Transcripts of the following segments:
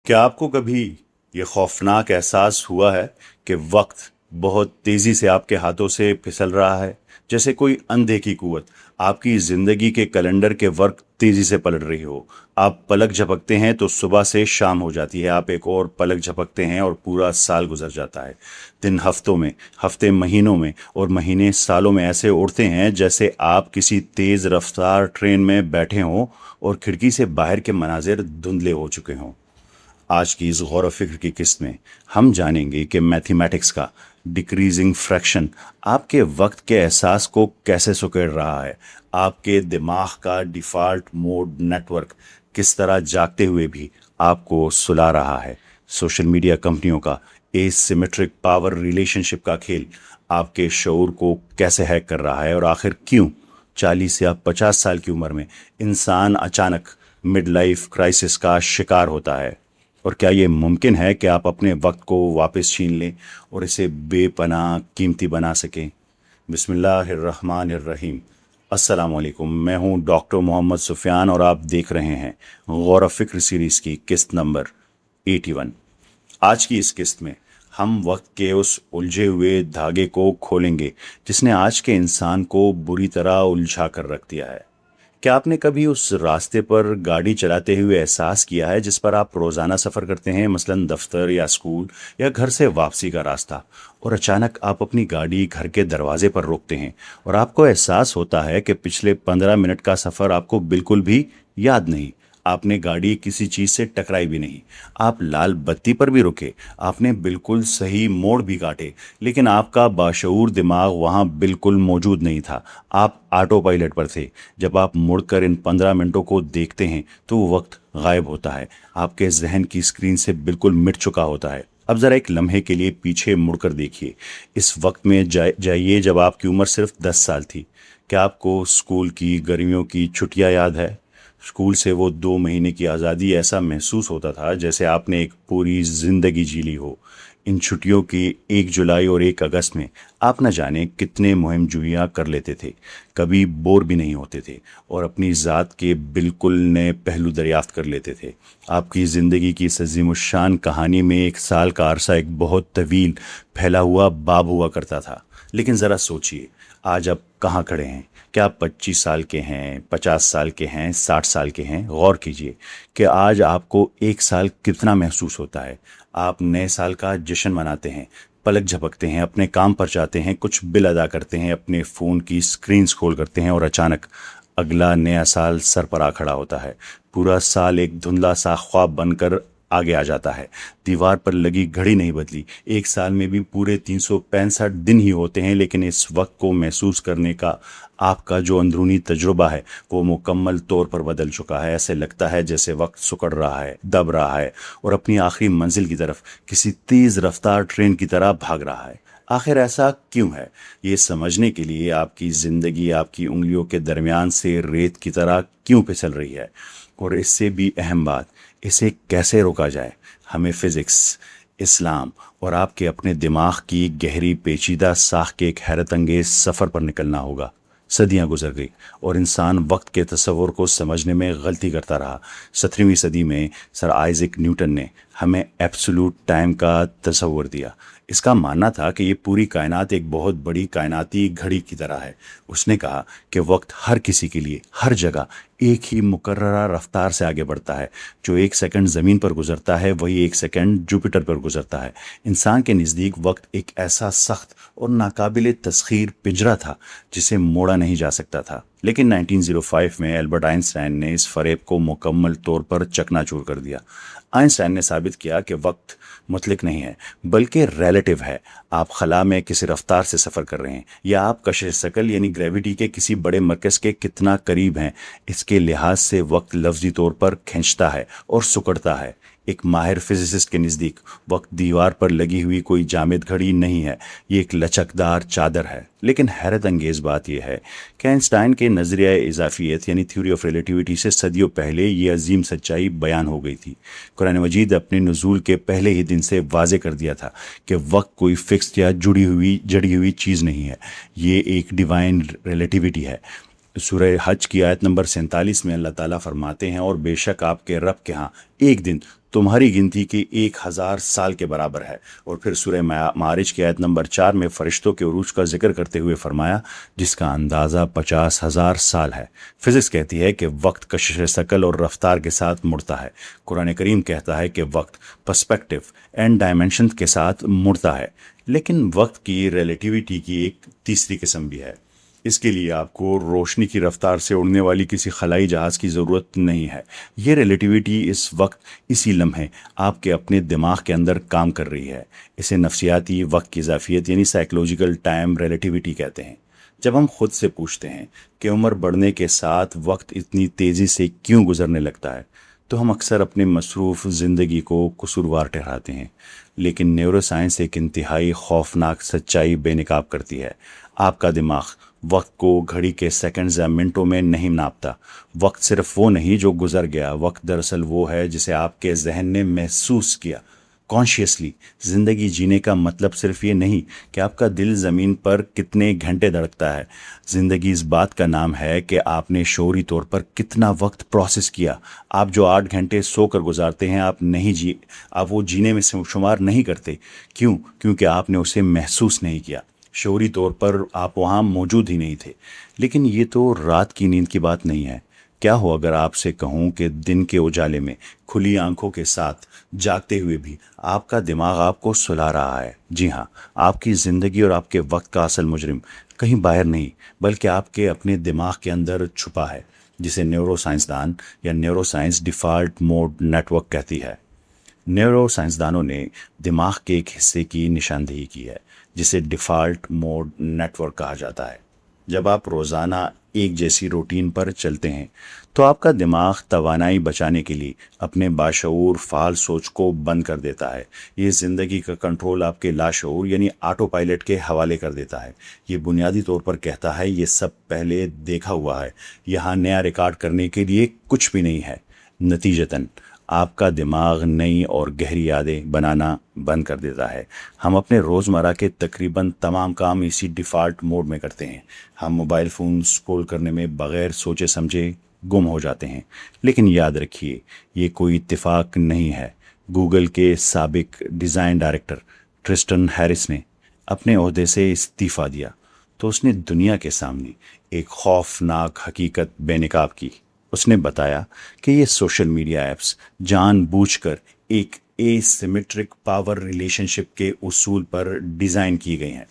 क्या आपको कभी ये खौफनाक एहसास हुआ है कि वक्त बहुत तेजी से आपके हाथों से फिसल रहा है? जैसे कोई अनदेखी कुव्वत आपकी जिंदगी के कैलेंडर के वर्क तेजी से पलट रही हो। आप पलक झपकते हैं तो सुबह से शाम हो जाती है, आप एक और पलक झपकते हैं और पूरा साल गुजर जाता है। दिन हफ्तों में, हफ्ते महीनों में और महीने सालों में ऐसे उड़ते हैं जैसे आप किसी तेज रफ्तार ट्रेन में बैठे हों और खिड़की से बाहर के मनाजिर धुंधले हो चुके हों। आज की इस गौर व फिक्र की किस्त में हम जानेंगे कि मैथमेटिक्स का डिक्रीजिंग फ्रैक्शन आपके वक्त के एहसास को कैसे सुकेड़ रहा है। आपके दिमाग का डिफ़ॉल्ट मोड नेटवर्क किस तरह जागते हुए भी आपको सुला रहा है। सोशल मीडिया कंपनियों का एसिमेट्रिक पावर रिलेशनशिप का खेल आपके शऊर को कैसे हैक कर रहा है, और आखिर क्यों 40 या 50 साल की उम्र में इंसान अचानक मिड लाइफ क्राइसिस का शिकार होता है। और क्या ये मुमकिन है कि आप अपने वक्त को वापस छीन लें और इसे बेपनाह कीमती बना सकें? बिस्मिल्लाहिर्रहमानिर्रहीम। अस्सलाम वालेकुम। मैं हूं डॉक्टर मोहम्मद सुफियान और आप देख रहे हैं गौर व फिक्र सीरीज़ की किस्त नंबर 81। आज की इस किस्त में हम वक्त के उस उलझे हुए धागे को खोलेंगे जिसने आज के इंसान को बुरी तरह उलझा कर रख दिया है। क्या आपने कभी उस रास्ते पर गाड़ी चलाते हुए एहसास किया है जिस पर आप रोज़ाना सफ़र करते हैं, मसलन दफ्तर या स्कूल या घर से वापसी का रास्ता, और अचानक आप अपनी गाड़ी घर के दरवाजे पर रोकते हैं और आपको एहसास होता है कि पिछले 15 मिनट का सफ़र आपको बिल्कुल भी याद नहीं। आपने गाड़ी किसी चीज़ से टकराई भी नहीं, आप लाल बत्ती पर भी रुके, आपने बिल्कुल सही मोड़ भी काटे, लेकिन आपका बाशऊर दिमाग वहाँ बिल्कुल मौजूद नहीं था। आप ऑटो पायलट पर थे। जब आप मुड़कर इन 15 मिनटों को देखते हैं तो वो वक्त गायब होता है, आपके जहन की स्क्रीन से बिल्कुल मिट चुका होता है। अब ज़रा एक लम्हे के लिए पीछे मुड़कर देखिए। इस वक्त में जाइए जब आपकी उम्र सिर्फ 10 साल थी। क्या आपको स्कूल की गर्मियों की छुट्टियां याद है? स्कूल से वो 2 महीने की आज़ादी, ऐसा महसूस होता था जैसे आपने एक पूरी ज़िंदगी जी ली हो। इन छुट्टियों की 1 जुलाई और 1 अगस्त में आप न जाने कितने मुहिम जुइयाँ कर लेते थे, कभी बोर भी नहीं होते थे और अपनी ज़ात के बिल्कुल नए पहलू दरियाफ्त कर लेते थे। आपकी ज़िंदगी की इस अजीमुशान कहानी में 1 साल का अरसा एक बहुत तवील फैला हुआ बाब हुआ करता था। लेकिन ज़रा सोचिए, आज आप कहाँ खड़े हैं? क्या आप 25 साल के हैं, 50 साल के हैं, 60 साल के हैं? गौर कीजिए कि आज आपको 1 साल कितना महसूस होता है। आप नए साल का जश्न मनाते हैं, पलक झपकते हैं, अपने काम पर जाते हैं, कुछ बिल अदा करते हैं, अपने फ़ोन की स्क्रीन स्क्रॉल करते हैं और अचानक अगला नया साल सर पर आ खड़ा होता है। पूरा साल एक धुंधला सा ख्वाब बनकर आगे आ जाता है। दीवार पर लगी घड़ी नहीं बदली। 1 साल में भी पूरे 365 दिन ही होते हैं, लेकिन इस वक्त को महसूस करने का आपका जो अंदरूनी तजुर्बा है वो मुकम्मल तौर पर बदल चुका है। ऐसे लगता है जैसे वक्त सुकड़ रहा है, दब रहा है और अपनी आखिरी मंजिल की तरफ किसी तेज़ रफ्तार ट्रेन की तरह भाग रहा है। आखिर ऐसा क्यों है? ये समझने के लिए आपकी ज़िंदगी आपकी उंगलियों के दरमियान से रेत की तरह क्यों फिसल रही है, और इससे भी अहम बात, इसे कैसे रोका जाए, हमें फ़िज़िक्स, इस्लाम और आपके अपने दिमाग की गहरी पेचीदा साख के एक हैरत अंगेज़ सफ़र पर निकलना होगा। सदियां गुजर गई और इंसान वक्त के तस्वुर को समझने में गलती करता रहा। 17वीं सदी में सर आइजैक न्यूटन ने हमें एब्सोल्यूट टाइम का तस्वुर दिया। इसका मानना था कि ये पूरी कायनात एक बहुत बड़ी कायनाती घड़ी की तरह है। उसने कहा कि वक्त हर किसी के लिए हर जगह एक ही मुकर्ररा रफ्तार से आगे बढ़ता है। जो 1 सेकंड ज़मीन पर गुजरता है वही 1 सेकंड जुपिटर पर गुजरता है। इंसान के नज़दीक वक्त एक ऐसा सख्त और नाकाबिले तस्खीर पिंजरा था जिसे मोड़ा नहीं जा सकता था। लेकिन 1905 में एल्बर्ट आइंस्टाइन ने इस फरेब को मुकम्मल तौर पर चकनाचूर कर दिया। आइंस्टाइन ने साबित किया कि वक्त मुतलिक नहीं है बल्कि रिलेटिव है। आप खला में किसी रफ्तार से सफ़र कर रहे हैं या आप कशिश सकल यानी ग्रेविटी के किसी बड़े मरकज़ के कितना करीब हैं, इसके लिहाज से वक्त लफ्जी तौर पर खींचता है और सुकड़ता है। एक माहिर फिजिसिस्ट के नज़दीक वक्त दीवार पर लगी हुई कोई जामिद घड़ी नहीं है, ये एक लचकदार चादर है। लेकिन हैरत अंगेज़ बात यह है कि आइंस्टाइन के नज़रिया इजाफियत यानी थ्योरी ऑफ रिलेटिविटी से सदियों पहले ये अजीम सच्चाई बयान हो गई थी। कुरान मजीद अपने नुज़ूल के पहले ही दिन से वाज़े कर दिया था कि वक्त कोई फिक्स या जड़ी हुई चीज़ नहीं है, ये एक डिवाइन रिलेटिविटी है। सूरह हज की आयत नंबर 47 में अल्लाह ताला फरमाते हैं, और बेशक आपके रब के यहाँ एक दिन तुम्हारी गिनती के 1000 साल के बराबर है। और फिर सूरह मारिज की आयत नंबर 4 में फरिश्तों के उरूज का जिक्र करते हुए फरमाया, जिसका अंदाज़ा 50,000 साल है। फिजिक्स कहती है कि वक्त कशिश शकल और रफ्तार के साथ मुड़ता है। कुरान करीम कहता है कि वक्त पर्सपेक्टिव एंड डायमेंशन के साथ मुड़ता है। लेकिन वक्त की रिलेटिविटी की एक तीसरी किस्म भी है। इसके लिए आपको रोशनी की रफ्तार से उड़ने वाली किसी खलाई जहाज़ की ज़रूरत नहीं है। ये रिलेटिविटी इस वक्त इसी लम्हे आपके अपने दिमाग के अंदर काम कर रही है। इसे नफ्सियाती वक्त की इजाफियत यानी साइकोलॉजिकल टाइम रिलेटिविटी कहते हैं। जब हम खुद से पूछते हैं कि उम्र बढ़ने के साथ वक्त इतनी तेज़ी से क्यों गुजरने लगता है, तो हम अक्सर अपने मसरूफ़ ज़िंदगी को कसूरवार ठहराते हैं। लेकिन न्यूरोसाइंस एक इंतहाई खौफनाक सच्चाई बेनकाब करती है। आपका दिमाग वक्त को घड़ी के सेकंड्स या मिनटों में नहीं नापता। वक्त सिर्फ वो नहीं जो गुजर गया, वक्त दरअसल वो है जिसे आपके जहन ने महसूस किया कॉन्शियसली। ज़िंदगी जीने का मतलब सिर्फ ये नहीं कि आपका दिल ज़मीन पर कितने घंटे धड़कता है। ज़िंदगी इस बात का नाम है कि आपने शऊरी तौर पर कितना वक्त प्रोसेस किया। आप जो 8 घंटे सोकर गुजारते हैं, आप वो जीने में शुमार नहीं करते। क्यों? क्योंकि आपने उसे महसूस नहीं किया। शऊरी तौर पर आप वहाँ मौजूद ही नहीं थे। लेकिन ये तो रात की नींद की बात नहीं है। क्या हो अगर आपसे कहूँ कि दिन के उजाले में खुली आंखों के साथ जागते हुए भी आपका दिमाग आपको सुला रहा है? जी हाँ, आपकी ज़िंदगी और आपके वक्त का असल मुजरिम कहीं बाहर नहीं, बल्कि आपके अपने दिमाग के अंदर छुपा है, जिसे न्यूरोसाइंसदान या न्यूरोसाइंस डिफ़ॉल्ट मोड नेटवर्क कहती है। न्यूरो साइंसदानों ने दिमाग के एक हिस्से की निशानदेही की है जिसे डिफ़ॉल्ट मोड नेटवर्क कहा जाता है। जब आप रोज़ाना एक जैसी रूटीन पर चलते हैं तो आपका दिमाग तवानाई बचाने के लिए अपने बाशऊर फ़ाल सोच को बंद कर देता है। ये ज़िंदगी का कंट्रोल आपके लाशऊर यानी ऑटो पायलट के हवाले कर देता है। ये बुनियादी तौर पर कहता है ये सब पहले देखा हुआ है, यहाँ नया रिकॉर्ड करने के लिए कुछ भी नहीं है। नतीजतन आपका दिमाग नई और गहरी यादें बनाना बंद कर देता है। हम अपने रोज़मर्रा के तकरीबन तमाम काम इसी डिफ़ॉल्ट मोड में करते हैं। हम मोबाइल फ़ोन स्क्रॉल करने में बग़ैर सोचे समझे गुम हो जाते हैं। लेकिन याद रखिए, ये कोई इत्तेफाक नहीं है। गूगल के साबिक डिज़ाइन डायरेक्टर ट्रिस्टन हैरिस ने अपने ओहदे से इस्तीफ़ा दिया तो उसने दुनिया के सामने एक खौफनाक हकीकत बेनकाब की। उसने बताया कि ये सोशल मीडिया ऐप्स जानबूझकर एक एसिमेट्रिक पावर रिलेशनशिप के उसूल पर डिज़ाइन की गई हैं।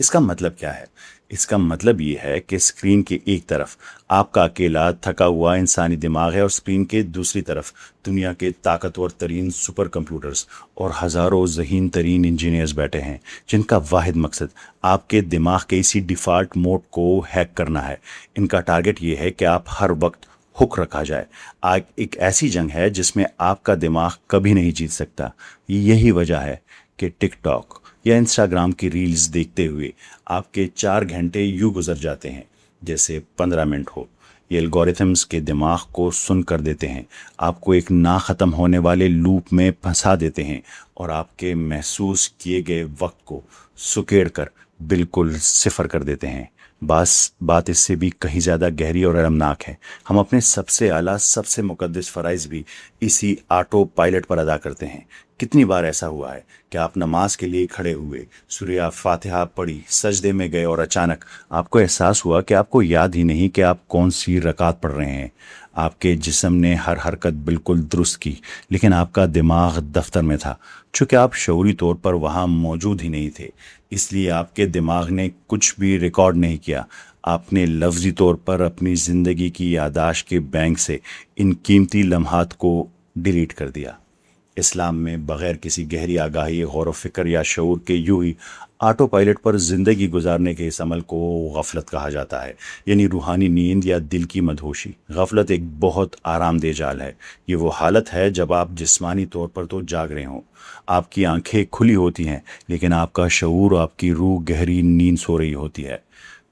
इसका मतलब क्या है? इसका मतलब ये है कि स्क्रीन के एक तरफ आपका अकेला थका हुआ इंसानी दिमाग है और स्क्रीन के दूसरी तरफ दुनिया के ताकतवर तरीन सुपर कंप्यूटर्स और हज़ारों ज़हीन तरीन इंजीनियर्स बैठे हैं जिनका वाहिद मकसद आपके दिमाग के इसी डिफ़ॉल्ट मोड को हैक करना है। इनका टारगेट ये है कि आप हर वक्त हुक रखा जाए। आज एक ऐसी जंग है जिसमें आपका दिमाग कभी नहीं जीत सकता। यही वजह है कि टिकटॉक या इंस्टाग्राम की रील्स देखते हुए आपके 4 घंटे यूं गुजर जाते हैं जैसे 15 मिनट हो। ये एल्गोरिथम्स के दिमाग को सुन कर देते हैं, आपको एक ना ख़त्म होने वाले लूप में फंसा देते हैं और आपके महसूस किए गए वक्त को सुकेड़ कर बिल्कुल सिफर कर देते हैं। बात इससे भी कहीं ज़्यादा गहरी और अलमनाक है। हम अपने सबसे आला सबसे मुकद्दस फ़राइज़ भी इसी ऑटो पायलट पर अदा करते हैं। कितनी बार ऐसा हुआ है कि आप नमाज के लिए खड़े हुए, सूरह फातिहा पढ़ी, सजदे में गए और अचानक आपको एहसास हुआ कि आपको याद ही नहीं कि आप कौन सी रकात पढ़ रहे हैं। आपके जिस्म ने हर हरकत बिल्कुल दुरुस्त की, लेकिन आपका दिमाग दफ्तर में था। चूँकि आप शऊरी तौर पर वहाँ मौजूद ही नहीं थे, इसलिए आपके दिमाग ने कुछ भी रिकॉर्ड नहीं किया। आपने लफ्ज़ी तौर पर अपनी ज़िंदगी की यादाश्त के बैंक से इन कीमती लम्हात को डिलीट कर दिया। इस्लाम में बग़ैर किसी गहरी आगाही, गौर व फिक्र या शऊर के यूं ही ऑटो पायलट पर ज़िंदगी गुजारने के इस अमल को गफलत कहा जाता है, यानी रूहानी नींद या दिल की मदहोशी। गफलत एक बहुत आरामदेह जाल है। ये वो हालत है जब आप जिस्मानी तौर पर तो जाग रहे हों, आपकी आंखें खुली होती हैं, लेकिन आपका शऊर, आपकी रूह गहरी नींद सो रही होती है।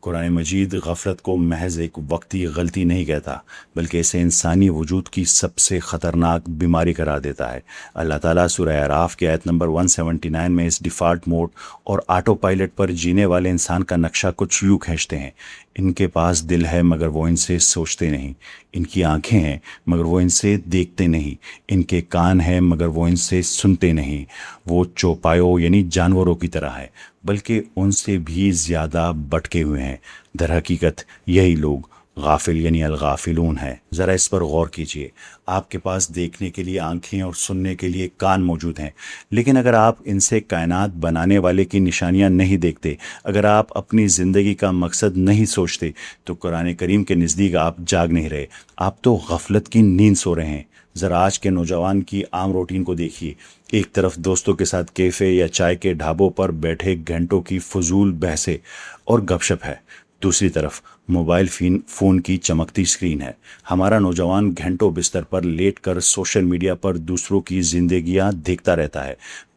قرآن مجید غفلت کو محض ایک وقتی غلطی نہیں کہتا، بلکہ اسے انسانی وجود کی سب سے خطرناک بیماری قرار دیتا ہے۔ اللہ تعالیٰ سورہ اعراف کی آیت نمبر 179 میں اس ڈیفالٹ موڈ اور آٹو پائلٹ پر جینے والے انسان کا نقشہ کچھ یوں کھینچتے ہیں: ان کے پاس دل ہے مگر وہ ان سے سوچتے نہیں، ان کی آنکھیں ہیں مگر وہ ان سے دیکھتے نہیں، ان کے کان ہیں مگر وہ ان سے سنتے نہیں، وہ چوپایوں یعنی جانوروں کی طرح ہے بلکہ ان سے بھی زیادہ بٹکے ہوئے ہیں۔ در حقیقت یہی لوگ غافل یعنی الغافلون ہے۔ ذرا اس پر غور کیجئے۔ آپ کے پاس دیکھنے کے لیے آنکھیں اور سننے کے لیے کان موجود ہیں، لیکن اگر آپ ان سے کائنات بنانے والے کی نشانیاں نہیں دیکھتے، اگر آپ اپنی زندگی کا مقصد نہیں سوچتے، تو قرآن کریم کے نزدیک آپ جاگ نہیں رہے، آپ تو غفلت کی نیند سو رہے ہیں۔ ذرا آج کے نوجوان کی عام روٹین کو دیکھیے۔ ایک طرف دوستوں کے ساتھ کیفے یا چائے کے ڈھابوں پر بیٹھے گھنٹوں کی فضول بحثیں اور گپ شپ ہے، دوسری طرف موبائل فون کی چمکتی اسکرین ہے۔ ہمارا نوجوان گھنٹوں بستر پر لیٹ کر سوشل میڈیا پر دوسروں کی زندگیاں دیکھتا رہتا ہے،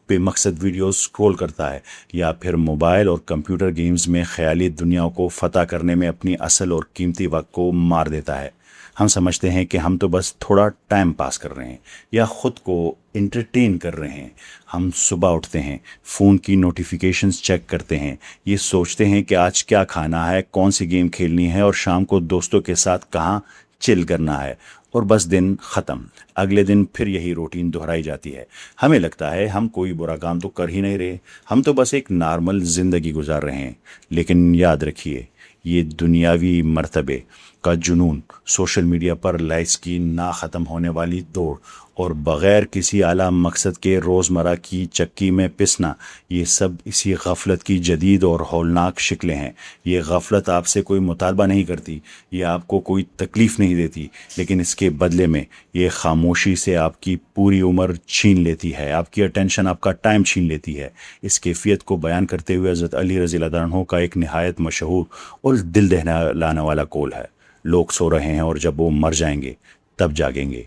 بے مقصد ویڈیوز سکرول کرتا ہے، یا پھر موبائل اور کمپیوٹر گیمز میں خیالی دنیاوں کو فتح کرنے میں اپنی اصل اور قیمتی وقت کو مار دیتا ہے۔ ہم سمجھتے ہیں کہ ہم تو بس تھوڑا ٹائم پاس کر رہے ہیں یا خود کو انٹرٹین کر رہے ہیں۔ ہم صبح اٹھتے ہیں، فون کی نوٹیفیکیشنز چیک کرتے ہیں، یہ سوچتے ہیں کہ آج کیا کھانا ہے، کون سی گیم کھیلنی ہے اور شام کو دوستوں کے ساتھ کہاں چل کرنا ہے، اور بس دن ختم۔ اگلے دن پھر یہی روٹین دہرائی جاتی ہے۔ ہمیں لگتا ہے ہم کوئی برا کام تو کر ہی نہیں رہے، ہم تو بس ایک نارمل زندگی گزار رہے ہیں۔ لیکن یاد رکھیے، یہ دنیاوی مرتبے کا جنون، سوشل میڈیا پر لائکس کی نہ ختم ہونے والی دوڑ اور بغیر کسی اعلیٰ مقصد کے روزمرہ کی چکی میں پسنا، یہ سب اسی غفلت کی جدید اور ہولناک شکلیں ہیں۔ یہ غفلت آپ سے کوئی مطالبہ نہیں کرتی، یہ آپ کو کوئی تکلیف نہیں دیتی، لیکن اس کے بدلے میں یہ خاموشی سے آپ کی پوری عمر چھین لیتی ہے، آپ کی اٹینشن، آپ کا ٹائم چھین لیتی ہے۔ اس کیفیت کو بیان کرتے ہوئے حضرت علی رضی اللہ عنہ کا ایک نہایت مشہور اور دل دہلانے والا قول ہے: لوگ سو رہے ہیں اور جب وہ مر جائیں گے تب جاگیں گے۔